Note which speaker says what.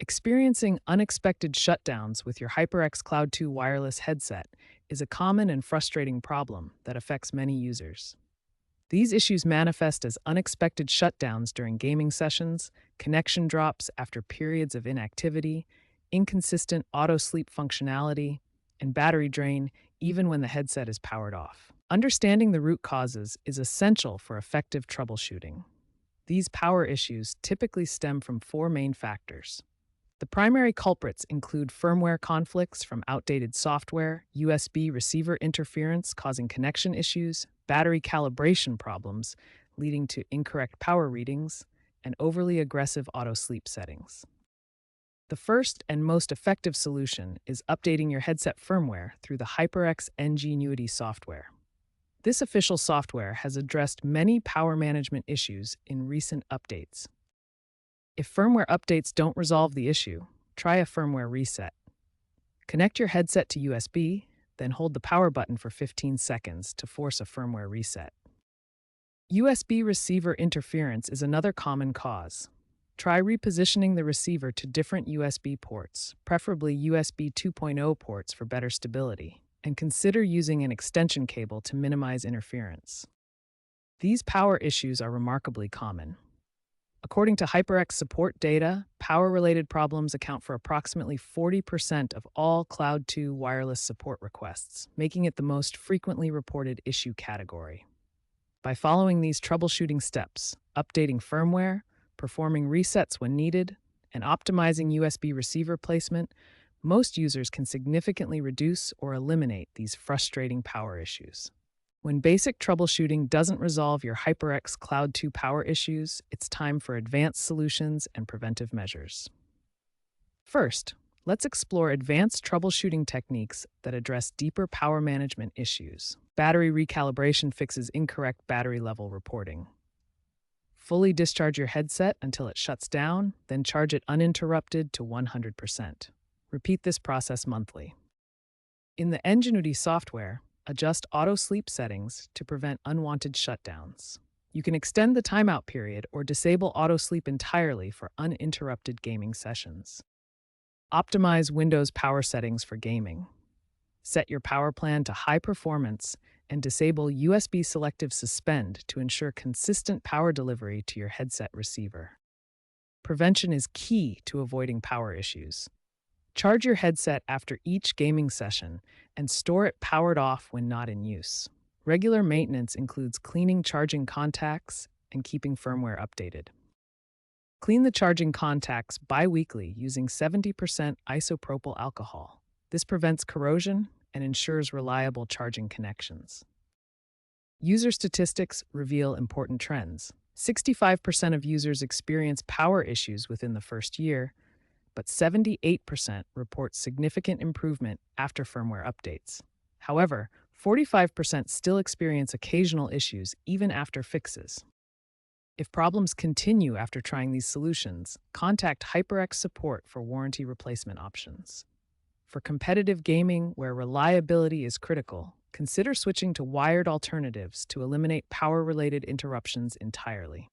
Speaker 1: Experiencing unexpected shutdowns with your HyperX Cloud 2 wireless headset is a common and frustrating problem that affects many users. These issues manifest as unexpected shutdowns during gaming sessions, connection drops after periods of inactivity, inconsistent auto-sleep functionality, and battery drain even when the headset is powered off. Understanding the root causes is essential for effective troubleshooting. These power issues typically stem from four main factors. The primary culprits include firmware conflicts from outdated software, USB receiver interference causing connection issues, battery calibration problems leading to incorrect power readings, and overly aggressive auto-sleep settings. The first and most effective solution is updating your headset firmware through the HyperX NGENUITY software. This official software has addressed many power management issues in recent updates. If firmware updates don't resolve the issue, try a firmware reset. Connect your headset to USB, then hold the power button for 15 seconds to force a firmware reset. USB receiver interference is another common cause. Try repositioning the receiver to different USB ports, preferably USB 2.0 ports for better stability, and consider using an extension cable to minimize interference. These power issues are remarkably common. According to HyperX support data, power-related problems account for approximately 40% of all Cloud 2 wireless support requests, making it the most frequently reported issue category. By following these troubleshooting steps, updating firmware, performing resets when needed, and optimizing USB receiver placement, most users can significantly reduce or eliminate these frustrating power issues. When basic troubleshooting doesn't resolve your HyperX Cloud 2 power issues, it's time for advanced solutions and preventive measures. First, let's explore advanced troubleshooting techniques that address deeper power management issues. Battery recalibration fixes incorrect battery level reporting. Fully discharge your headset until it shuts down, then charge it uninterrupted to 100%. Repeat this process monthly. In the NGENUITY software, adjust auto-sleep settings to prevent unwanted shutdowns. You can extend the timeout period or disable auto-sleep entirely for uninterrupted gaming sessions. Optimize Windows power settings for gaming. Set your power plan to high performance and disable USB selective suspend to ensure consistent power delivery to your headset receiver. Prevention is key to avoiding power issues. Charge your headset after each gaming session and store it powered off when not in use. Regular maintenance includes cleaning charging contacts and keeping firmware updated. Clean the charging contacts bi-weekly using 70% isopropyl alcohol. This prevents corrosion and ensures reliable charging connections. User statistics reveal important trends. 65% of users experience power issues within the first year, but 78% report significant improvement after firmware updates. However, 45% still experience occasional issues even after fixes. If problems continue after trying these solutions, contact HyperX support for warranty replacement options. For competitive gaming where reliability is critical, consider switching to wired alternatives to eliminate power-related interruptions entirely.